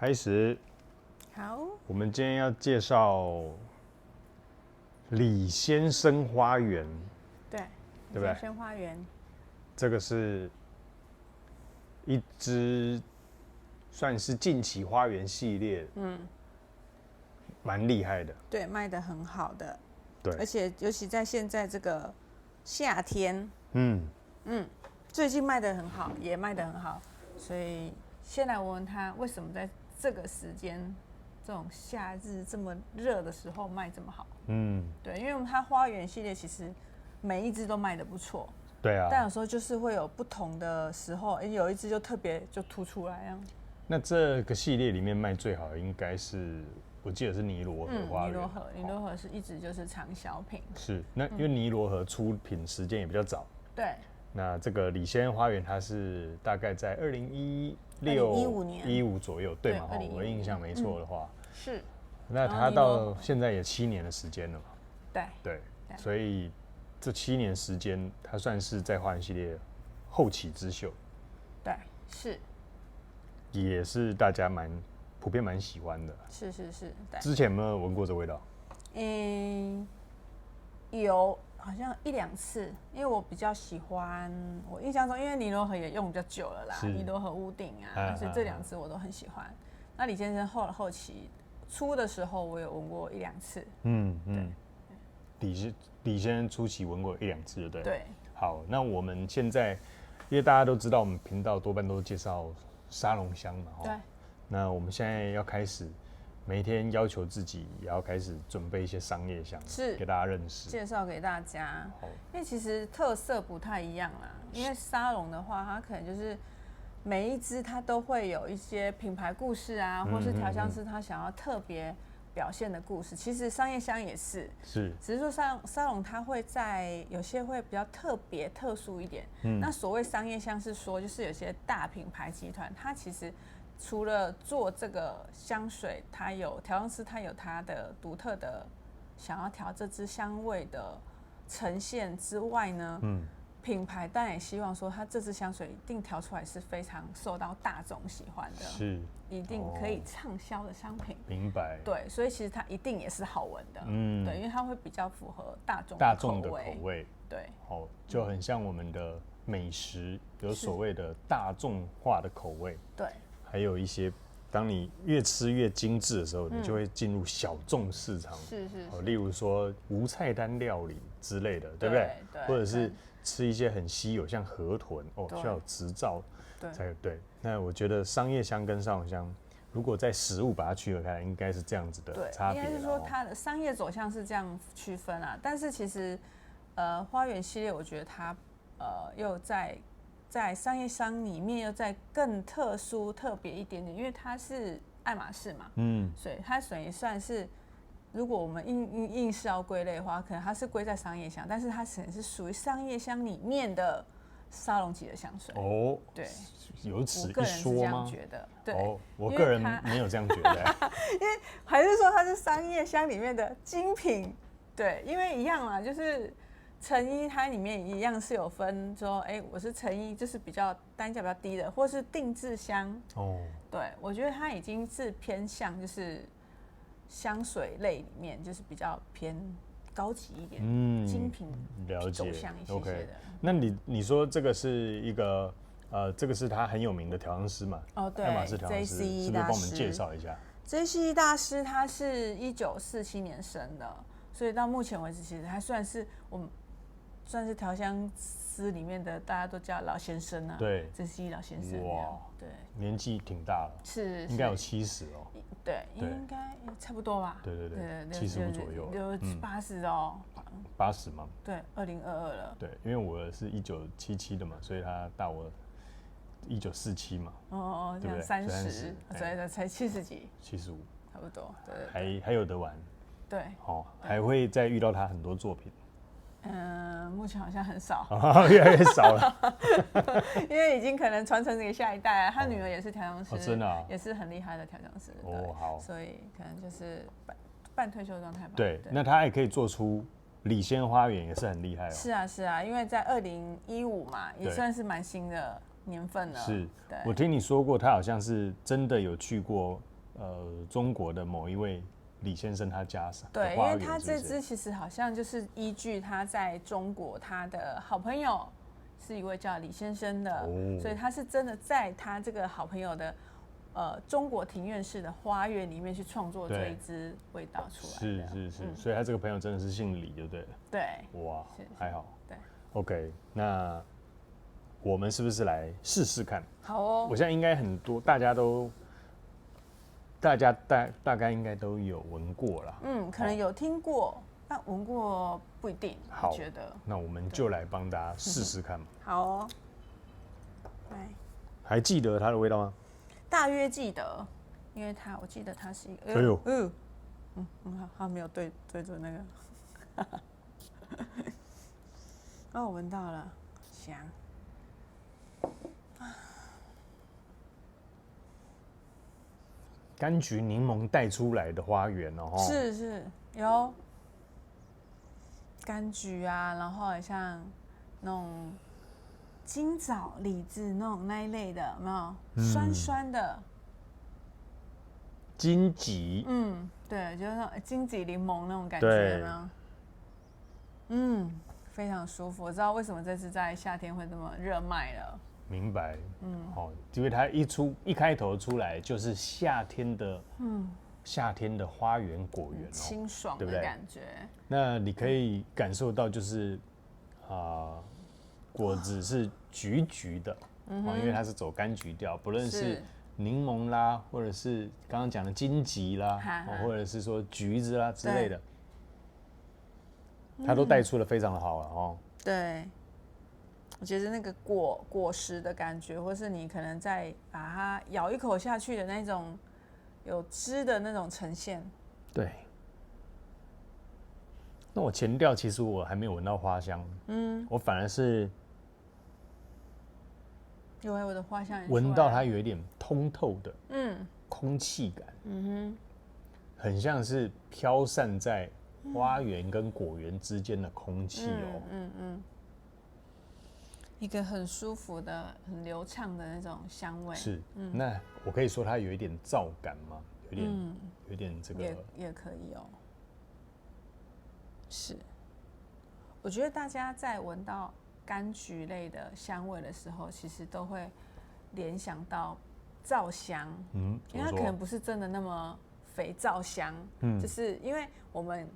开始。好，我们今天要介绍李先生花园，对不对？先生花园，这个是一支算是近期花园系列，蛮厉害的。对，卖得很好的，对，而且尤其在现在这个夏天，嗯，最近卖得很好，也卖得很好，所以先来问问他为什么在这个时间，这种夏日这么热的时候卖这么好。对，因为它花园系列其实每一支都卖得不错，对啊。但有时候就是会有不同的时候，有一支就特别就突出来啊。那这个系列里面卖最好的应该是，我记得是尼罗河花园。尼罗河是一直就是畅销品。是，那因为尼罗河出品时间也比较早。对。那这个李先生花园，它是大概在2015年15左右，对吗？我印象没错的话，是。那它到现在也7年的时间了嘛？对，所以这7年时间，它算是在花园系列后起之秀。对，是。也是大家普遍蛮喜欢的。是。对。之前有没有闻过这味道？有，好像1、2次，因为我比较喜欢，我印象中，因为尼罗河也用比较久了啦，尼罗河屋顶啊，所以这2次我都很喜欢。那李先生后期出的时候，我有闻过1、2次。李先生初期闻过1、2次，对不对？对。好，那我们现在，因为大家都知道，我们频道多半都介绍沙龙香嘛，对。那我们现在要开始，每一天要求自己也要开始准备一些商业香，是给大家认识，介绍给大家。因为其实特色不太一样啦，因为沙龙的话，它可能就是每一支它都会有一些品牌故事啊，或是调香师他想要特别表现的故事。其实商业香也是，只是说沙龙它会在有些会比较特别特殊一点。那所谓商业香是说，就是有些大品牌集团，它其实除了做这个香水，它有调香师，它有它的独特的想要调这支香味的呈现之外呢，品牌当然也希望说，它这支香水一定调出来是非常受到大众喜欢的，是一定可以畅销的商品。明白。对，所以其实它一定也是好闻的。对，因为它会比较符合大众的口味。对，就很像我们的美食，有所谓的大众化的口味。对。还有一些，当你越吃越精致的时候，你就会进入小众市场。是。例如说无菜单料理之类的，对不对？或者是吃一些很稀有，像河豚，需要有执照才对。那我觉得商业香跟沙龙香，如果在食物把它区分开来，应该是这样子的差别。应该是说它的商业走向是这样区分啊，但是其实花园系列，我觉得它又在商业香里面又再更特殊特别一点点，因为它是爱马仕嘛，所以它属于算是，如果我们硬是要归类的话，可能它是归在商业香，但是它可能是属于商业香里面的沙龙级的香水。对，有此一说吗？我个人是这样觉得，对，我个人没有这样觉得，因为还是说它是商业香里面的精品，对，因为一样嘛，就是成衣它里面一样是有分说，我是成衣，就是比较单价比较低的，或是定制香。对，我觉得它已经是偏向就是香水类里面，就是比较偏高级一点，精品走向一些的。那你说这个是一个这个是他很有名的调香师嘛？对，爱马仕调香师，是不是帮我们介绍一下？JCE 大师他是1947年生的，所以到目前为止，其实他算是调香师里面的大家都叫老先生啊。对，JCE 老先生。哇，对，年纪挺大了，是应该有70哦。对，应该差不多吧。对，75左右，有80哦。80吗？对，2022了。对，因为我是1977的嘛，所以他大我1947嘛。这样30，所以才70几，75，差不多。对，还有得玩。对。还会再遇到他很多作品。目前好像很少，越来越少了，因为已经可能传承给下一代了。他女儿也是调香师，真的，也是很厉害的调香师。好，所以可能就是半退休状态吧。对，那他也可以做出李先花园，也是很厉害。是啊，因为在2015嘛，也算是蛮新的年份了。是，我听你说过，他好像是真的有去过中国的某一位李先生他家上。对，因为他这支其实好像就是依据他在中国他的好朋友是一位叫李先生的，所以他是真的在他这个好朋友的中国庭院式的花园里面去创作这一支味道出来的。是，所以他这个朋友真的是姓李，就对了。对，哇，还好。对 ，OK， 那我们是不是来试试看？好哦，我现在应该很多大家大概应该都有闻过啦。可能有听过，但闻过不一定。好，我觉得那我们就来帮大家试试看嘛。好哦，来，还记得它的味道吗？大约记得，因为我记得它是一个，好，它没有对准那个，我闻到了，香。柑橘柠檬带出来的花园哦，是有柑橘啊，然后像那种金枣、李子那一类的，有没有？酸酸的。荆棘。对，就是那种荆棘柠檬那种感觉，有没有？非常舒服。我知道为什么这次在夏天会这么热卖了。明白，因为它一开头出来就是夏天的花园果园，清爽的感觉。那你可以感受到就是果子是橘的，因为它是走柑橘调，不论是柠檬啦，或者是刚刚讲的荆棘啦，或者是说橘子啦之类的，它都带出的非常的好了哦。对。我觉得那个果实的感觉，或是你可能在把它咬一口下去的那种有汁的那种呈现。对。那我前调其实我还没有闻到花香，我反而是有我的花香闻到它有一点通透的空气感，很像是飘散在花园跟果园之间的空气哦。一个很舒服的、很流畅的那种香味。是，那我可以说它有一点燥感吗？有点这个也可以哦。是，我觉得大家在闻到柑橘类的香味的时候，其实都会联想到皂香，因为它可能不是真的那么肥皂香，就是因为我们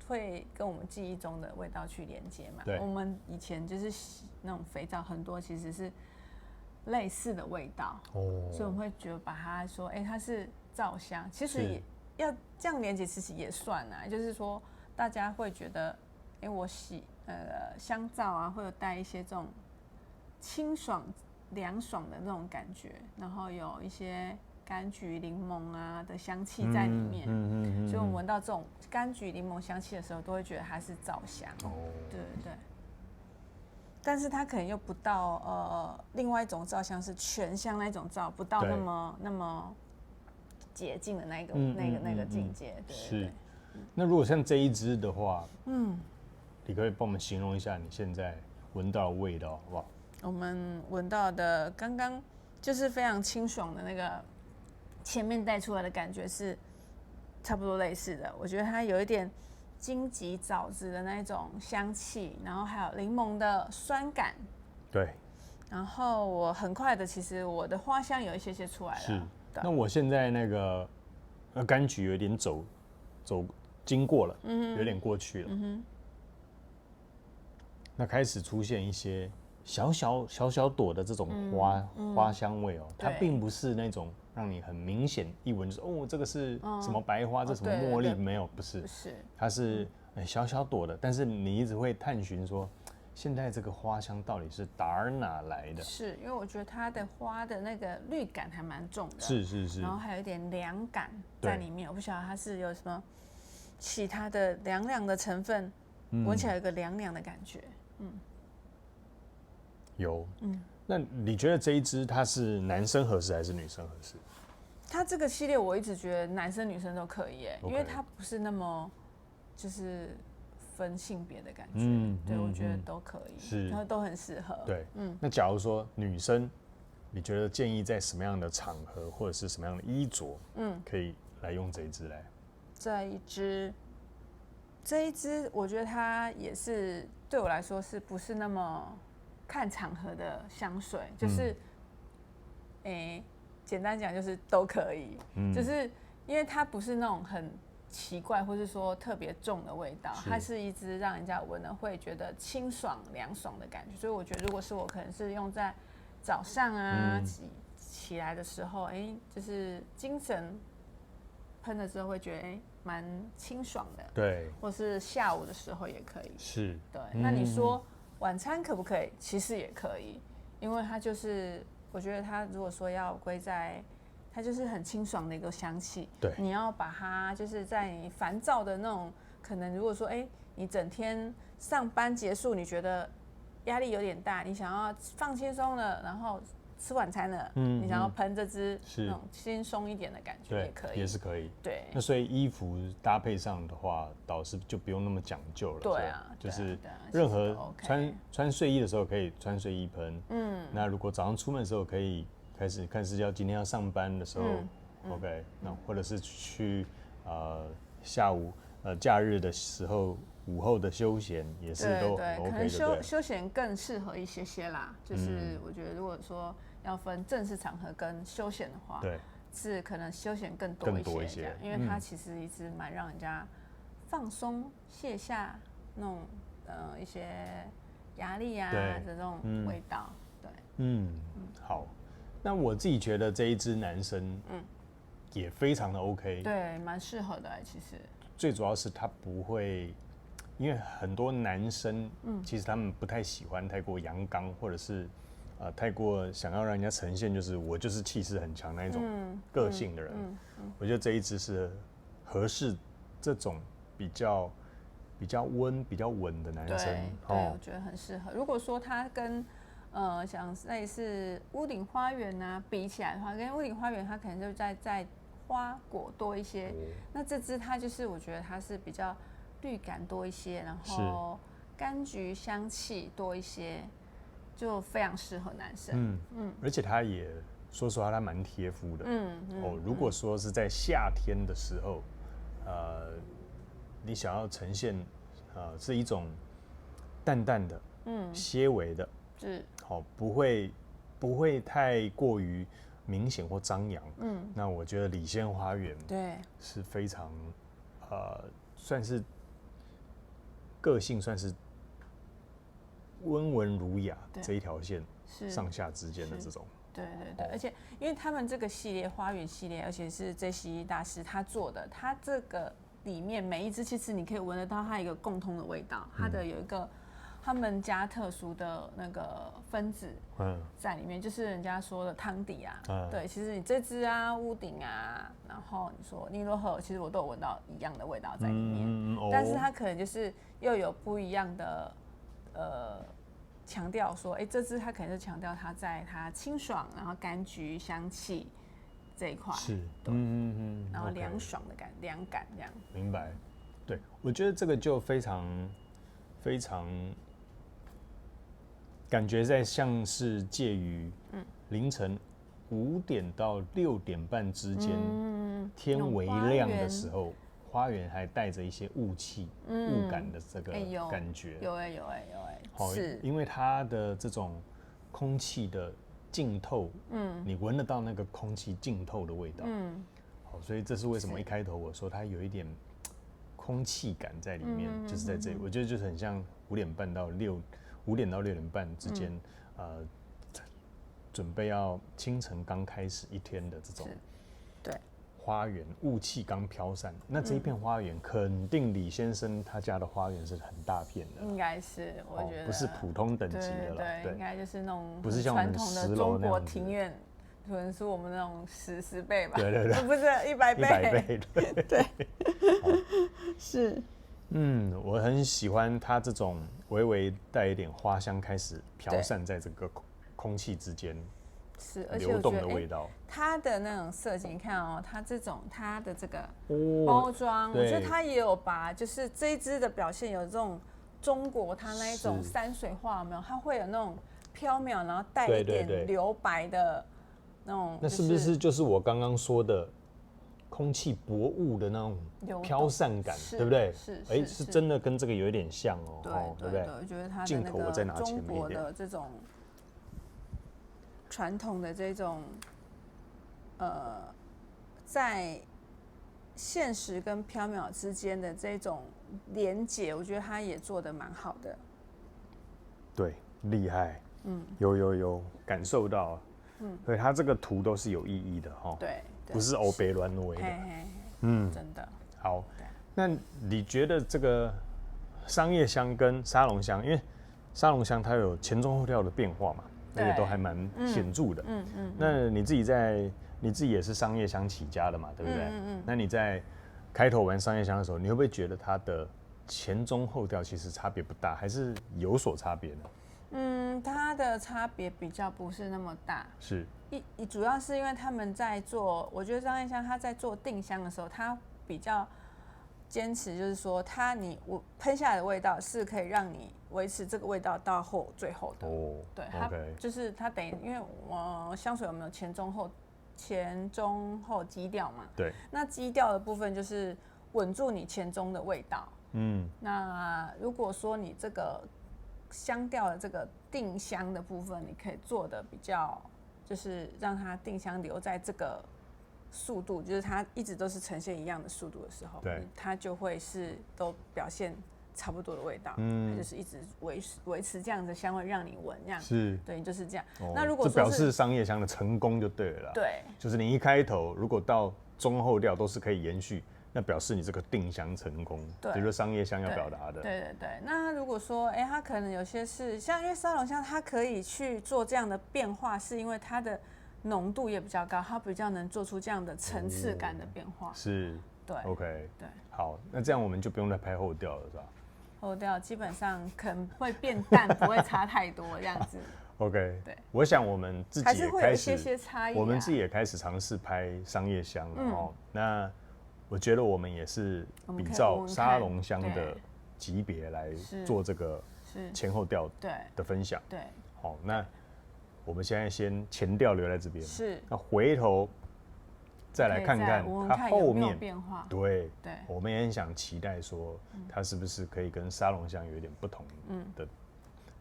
会跟我们记忆中的味道去连接嘛。我们以前就是那种肥皂很多其实是类似的味道，所以我们会觉得把它说，它是皂香，其实也要这样连接，其实也算啊。就是说，大家会觉得，我洗香皂啊，会有带一些这种清爽、凉爽的那种感觉，然后有一些柑橘、柠檬啊的香气在里面，所以我们闻到这种柑橘、柠檬香气的时候，都会觉得它是皂香。对。但是它可能又不到另外一种皂香是全香那种皂，不到那么洁净的那个境界。对。那如果像这一支的话，你可以帮我们形容一下你现在闻到的味道，好不好？我们闻到的刚刚就是非常清爽的那个，前面带出来的感觉是差不多类似的。我觉得它有一点荆棘枣子的那种香气，然后还有柠檬的酸感。对。然后我很快的，其实我的花香有一些出来了。是。那我现在那个柑橘有点经过了，有点过去了。那开始出现一些小小朵的这种花香味哦，它并不是那种让你很明显一闻就是这个是什么白花，这什么茉莉，没有，不是，它是小小朵的，但是你一直会探寻说，现在这个花香到底是哪来的？是因为我觉得它的花的那个绿感还蛮重的，是，然后还有一点凉感在里面，我不晓得它是有什么其他的凉凉的成分，闻起来有个凉凉的感觉。有，那你觉得这一支它是男生合适还是女生合适？它这个系列我一直觉得男生女生都可以耶，因为它不是那么就是分性别的感觉，对，我觉得都可以，是，然后都很适合。对，那假如说女生你觉得建议在什么样的场合或者是什么样的衣着，可以来用这一支来？这一支，我觉得它也是对我来说是不是那么看场合的香水，就是，简单讲就是都可以，就是因为它不是那种很奇怪或是说特别重的味道，它是一支让人家闻了会觉得清爽凉爽的感觉，所以我觉得如果是我，可能是用在早上啊起来的时候，就是精神喷了之后会觉得蛮清爽的，对，或是下午的时候也可以，是，对。那你说晚餐可不可以？其实也可以，因为它就是我觉得它如果说要归在，它就是很清爽的一个香气，对，你要把它就是在你烦躁的那种，可能如果说你整天上班结束，你觉得压力有点大，你想要放轻松了，然后吃晚餐了，你想要喷这支那种轻松一点的感觉也可以，也是可以。对，那所以衣服搭配上的话，倒是就不用那么讲究了。对啊，就是任何穿睡衣的时候可以穿睡衣喷。那如果早上出门的时候可以开始看是要今天要上班的时候，OK，那或者是去下午假日的时候。午后的休闲也是都 OK 的，可能休闲更适合一些啦。就是我觉得，如果说要分正式场合跟休闲的话，对，是可能休闲更多一些，因为它其实一直蛮让人家放松、卸下那种一些压力啊的这种味道。对，好。那我自己觉得这一支男生，也非常的 OK， 对，蛮适合的其实。最主要是他不会。因为很多男生，其实他们不太喜欢太过阳刚，或者是太过想要让人家呈现就是我就是气势很强那一种个性的人。我觉得这一支是合适这种比较温、比较稳的男生。对，我觉得很适合。如果说他跟像类似屋顶花园啊比起来的话，跟屋顶花园它可能就在花果多一些。那这支它就是我觉得它是比较。绿感多一些，然后柑橘香气多一些，就非常适合男生。而且它也说实话，它蛮贴肤的。如果说是在夏天的时候，你想要呈现是一种淡淡的，些微的，是不会太过于明显或张扬。那我觉得李仙花园对是非常算是。个性算是温文儒雅这一条线上下之间的这种，对，而且因为他们这个系列花园系列，而且是 JCE 大师他做的，他这个里面每一支其实你可以闻得到它一个共通的味道，它的有一个他们家特殊的那个分子在里面，就是人家说的汤底啊，对，其实你这支啊屋顶啊，然后你说尼罗河，其实我都有闻到一样的味道在里面，但是它可能就是又有不一样的强调说，这支它可能是强调它在它清爽，然后柑橘香气这一块是，然后凉爽的凉感这样。明白，对，我觉得这个就非常感觉在像是介于凌晨5点到6点半之间，天微亮的时候，花园还带着一些雾气、雾感的这个感觉。有好，因为它的这种空气的浸透，你闻得到那个空气浸透的味道。好，所以这是为什么一开头我说它有一点空气感在里面，就是在这里，我觉得就是很像5点到6点半之间，准备要清晨刚开始一天的这种，对，花园雾气刚飘散，那这一片花园肯定李先生他家的花园是很大片的，应该是，我觉得不是普通等级的了，对，应该就是那种不是像我们传统的中国庭院。可能是我们那种10倍吧，对，不是100倍，对，是，我很喜欢它这种微微带一点花香开始飘散在这个空气之间，是，而且流动的味道。它的那种设计，你看哦，它的这个包装，我觉得它也有把，就是这一支的表现有这种中国它那一种山水画，有没有？它会有那种飘渺，然后带一点留白的那种。那是不是就是我刚刚说的空气薄雾的那种飘散感，对不对？是真的跟这个有一点像哦，对不对？我觉得它的那个中国的这种传统的这种在现实跟缥缈之间的这种连结，我觉得他也做得蛮好的。对，厉害。有感受到。所以他这个图都是有意义的哈。对，不是欧北乱为的。真的。好，那你觉得这个商业香跟沙龙香，因为沙龙香它有前中后调的变化嘛，那个都还蛮显著的。那你自己也是商业香起家的嘛，对不对？那你在开头玩商业香的时候，你会不会觉得它的前中后调其实差别不大，还是有所差别呢？它的差别比较不是那么大，是主要是因为他们在做，我觉得商业香它在做定香的时候，它比较坚持，就是说我喷下来的味道是可以让你维持这个味道到最后的。对，它就是它等于，因为香水有没有前中后基调嘛？对，那基调的部分就是稳住你前中的味道。那如果说你这个香调的这个定香的部分，你可以做的比较，就是让它定香留在这个速度，就是它一直都是呈现一样的速度的时候，它就会是都表现差不多的味道，它就是一直维持这样的香味让你闻，这样是，对，就是这样。那如果这表示商业香的成功就对了，对，就是你一开头如果到中后调都是可以延续。那表示你这个定香成功，这就是商业香要表达的。对。那如果说，它可能有些是像，因为沙龙香它可以去做这样的变化，是因为它的浓度也比较高，它比较能做出这样的层次感的变化。是，对 ，OK， 对，好，那这样我们就不用再拍后调了，是吧？后调基本上可能会变淡，不会差太多这样子。OK， 对，我想我们自己也还是会有一些差异，我们自己也开始尝试拍商业香了哦。那我觉得我们也是比照沙龙香的级别来做这个前后调的分享。对，好，那我们现在先前调留在这边，是，那回头再来看看它后面变化。对，我们也很想期待说，它是不是可以跟沙龙香有一点不同的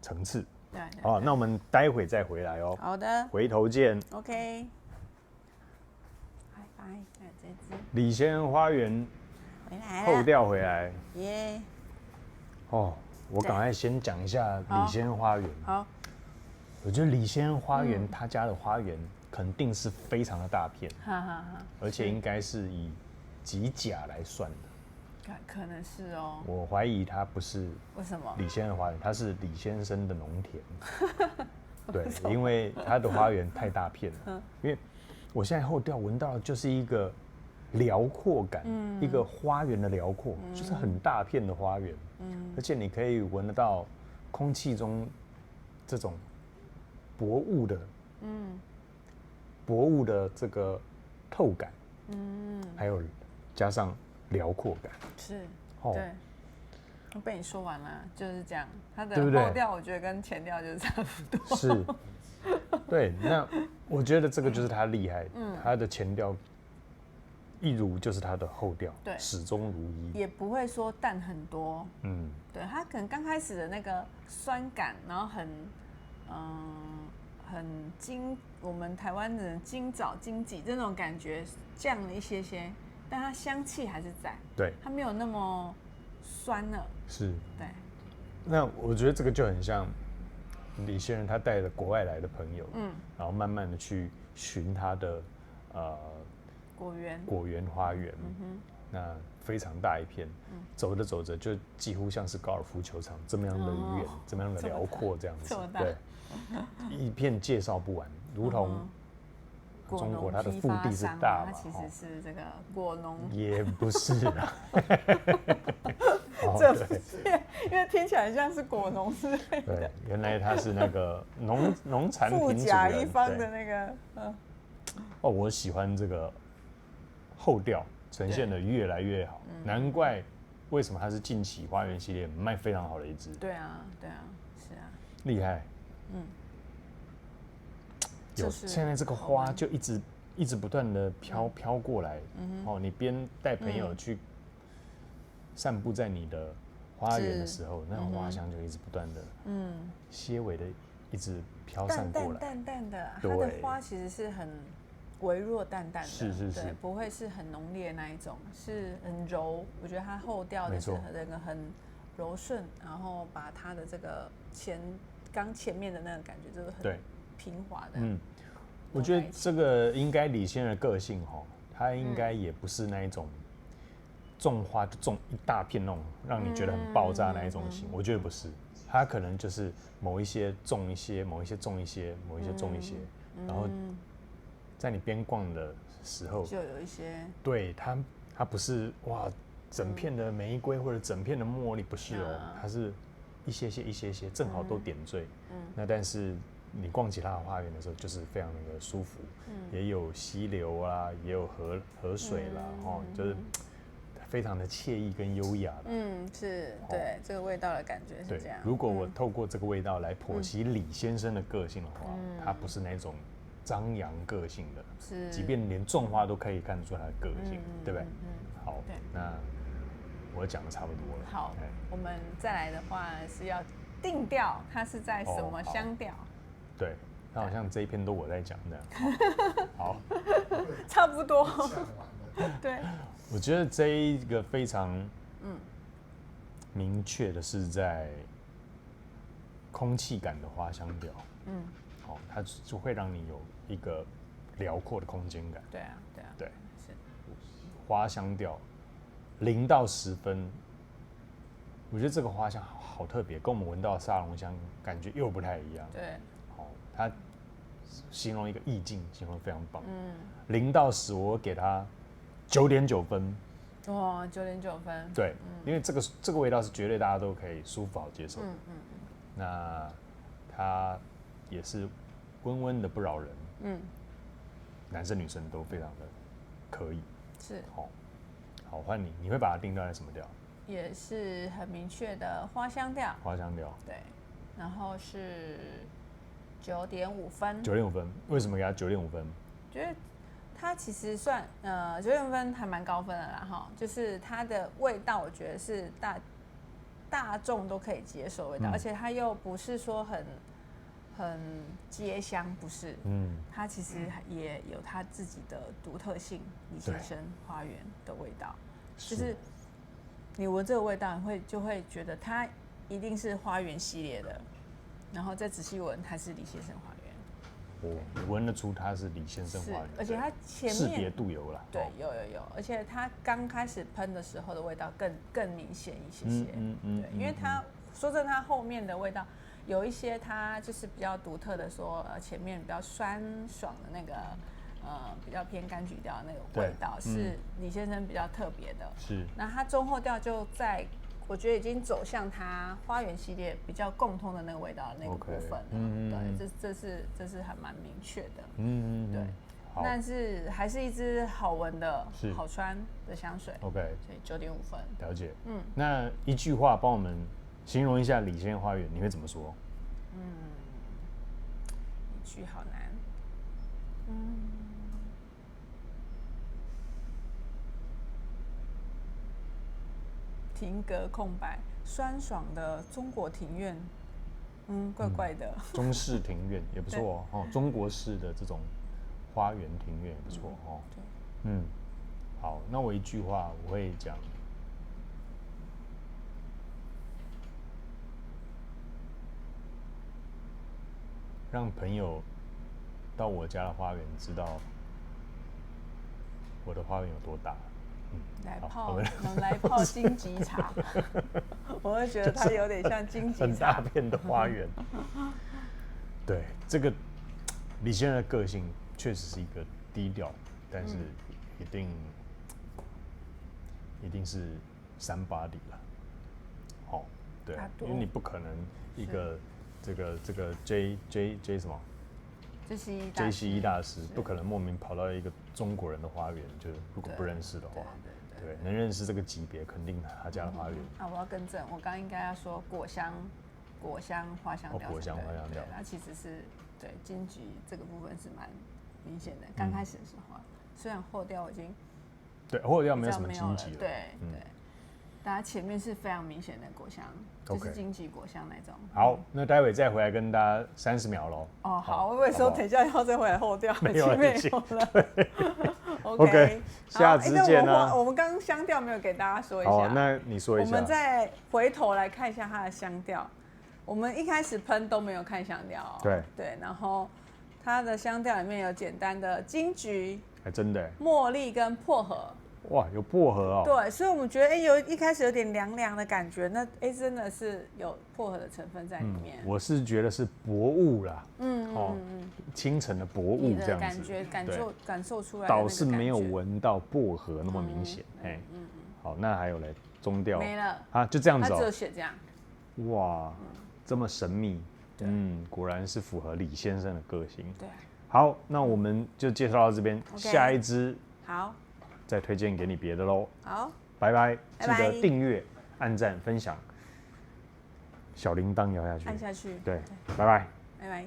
层次。对，好，那我们待会再回来哦。好的，回头见。OK。李先生花园后调回来耶！我赶快先讲一下李先生花园。好，我觉得李先生花园他家的花园肯定是非常的大片，而且应该是以几甲来算的。可能是哦。我怀疑他不是为什么李先生花园，他是李先生的农田。对，因为他的花园太大片了。因为我现在后调闻到的就是一个辽阔感，一个花园的辽阔，就是很大片的花园，而且你可以闻得到空气中这种薄雾的这个透感，还有加上辽阔感，是，对。我被你说完了，就是这样。它的后调我觉得跟前调就是差不多。是，对。那我觉得这个就是它厉害，它的前调一如就是它的后调，对，始终如一，也不会说淡很多。对，它可能刚开始的那个酸感，然后很我们台湾人今早经济这种感觉降了一些，但它香气还是在，对，它没有那么酸了。是，对。那我觉得这个就很像李先生他带着国外来的朋友，然后慢慢的去寻他的果园花园，那非常大一片，走着走着就几乎像是高尔夫球场这么样的远，这么样的辽阔这样子，对，一片介绍不完，如同中国它的腹地是大嘛，它其实是这个果农，也不是啊。这不是，因为听起来像是果农之类的。对，原来他是那个农产品主人，富甲一方的那个。我喜欢这个后调呈现的越来越好，难怪为什么它是近期花园系列卖非常好的一支。对啊，是啊，厉害。有现在这个花就一直不断的飘过来，你边带朋友去散步在你的花园的时候，那种花香就一直不断的，些微的一直飘散过来，淡的，它的花其实是很微弱淡淡的，是，对，不会是很浓烈那一种，是很柔。我觉得它后调的是那个很柔顺，然后把它的这个刚前面的那个感觉就是很平滑的。我觉得这个应该李先生的个性他应该也不是那一种种花就种一大片那种让你觉得很爆炸那一种型，我觉得不是，他可能就是某一些种一些，某一些种一些，某一些种一些，然后在你边逛的时候就有一些，对它不是哇整片的玫瑰或者整片的茉莉，不是它是一些些正好都点缀，那但是你逛其他的花园的时候，就是非常的舒服，也有溪流啊，也有河水啦，就是非常的惬意跟优雅的。是，对，这个味道的感觉是这样。如果我透过这个味道来剖析李先生的个性的话，他不是那种张扬个性的，是，即便连种花都可以看得出他的个性，对不对？好，那我讲的差不多了。好，我们再来的话是要定调，它是在什么香调？对，那好像这一篇都我在讲的。好，差不多。对，我觉得这一个非常明确的是在空气感的花香调。它就会让你有一个辽阔的空间感。对啊，对，是花香调0到10分，我觉得这个花香好特别，跟我们闻到的沙龙香感觉又不太一样。对。它形容一个意境，形容得非常棒。0到10，我给它9.9分。哇，9.9分。对，因为这个味道是绝对大家都可以舒服好接受的。那它也是温温的不扰人。男生女生都非常的可以。是。好，换你，你会把它定调在什么调？也是很明确的花香调。花香调。对，然后是9.5分。9.5分，为什么给他9.5分？觉得它其实算9.5分还蛮高分的啦哈，就是它的味道，我觉得是大众都可以接受的味道，而且它又不是说很街香，不是，它其实也有它自己的独特性。李先生花园的味道，就是你闻这个味道，就会觉得它一定是花园系列的。然后再仔细闻，它是李先生花园。我闻得出它是李先生花园，而且它前面识别度有了。对，有，而且它刚开始喷的时候的味道更明显一些些。对，因为它说真的，它后面的味道有一些它就是比较独特的说，前面比较酸爽的那个比较偏柑橘调的那个味道，是李先生比较特别的。是。那它中后调就在。我觉得已经走向它花园系列比较共通的那个味道的那个部分了。对，这是还蛮明确的。对。但是还是一支好闻的、好穿的香水。OK。所以9.5分。了解。那一句话帮我们形容一下李先生花园，你会怎么说？一句好难。庭阁空白，酸爽的中国庭院，怪怪的。中式庭院也不错哦，中国式的这种花园庭院也不错哦。对。好，那我一句话我会讲，让朋友到我家的花园，知道我的花园有多大。来泡荆棘茶，我会觉得它有点像荆棘茶，很大片的花园。对，这个李先生的个性确实是一个低调，但是一定是somebody啦。对，因为你不可能一个这个 J 什么JCE 大师不可能莫名跑到一个中国人的花园，就如果不认识的话，对，能认识这个级别，肯定他家的花园。我要更正，我刚刚应该要说果香花香调。果香花香调，它其实是对，金桔这个部分是蛮明显的。刚开始的时候，虽然后调已经对后调没有什么荆棘了，对对，大家前面是非常明显的果香，就是荆棘果香那种。好，那待会再回来跟大家30秒喽。哦，好，我以为说等一下要再回来后调，没有了。OK， 下次见啊。我们刚刚香调没有给大家说一下，好，那你说一下。我们再回头来看一下它的香调。我们一开始喷都没有看香调，对，然后它的香调里面有简单的金桔，还真的，茉莉跟薄荷。哇，有薄荷哦。对，所以我们觉得一开始有点凉凉的感觉，那真的是有薄荷的成分在里面。我是觉得是薄雾啦，清晨的薄雾这样子，感受出来。倒是没有闻到薄荷那么明显，好，那还有嘞，中调没了啊，就这样子它只有写这样。哇，这么神秘，果然是符合李先生的个性。对，好，那我们就介绍到这边，下一支好。再推荐给你别的咯。好，拜拜，记得订阅、按赞、分享，小铃铛摇下去，按下去。对，拜拜，拜拜。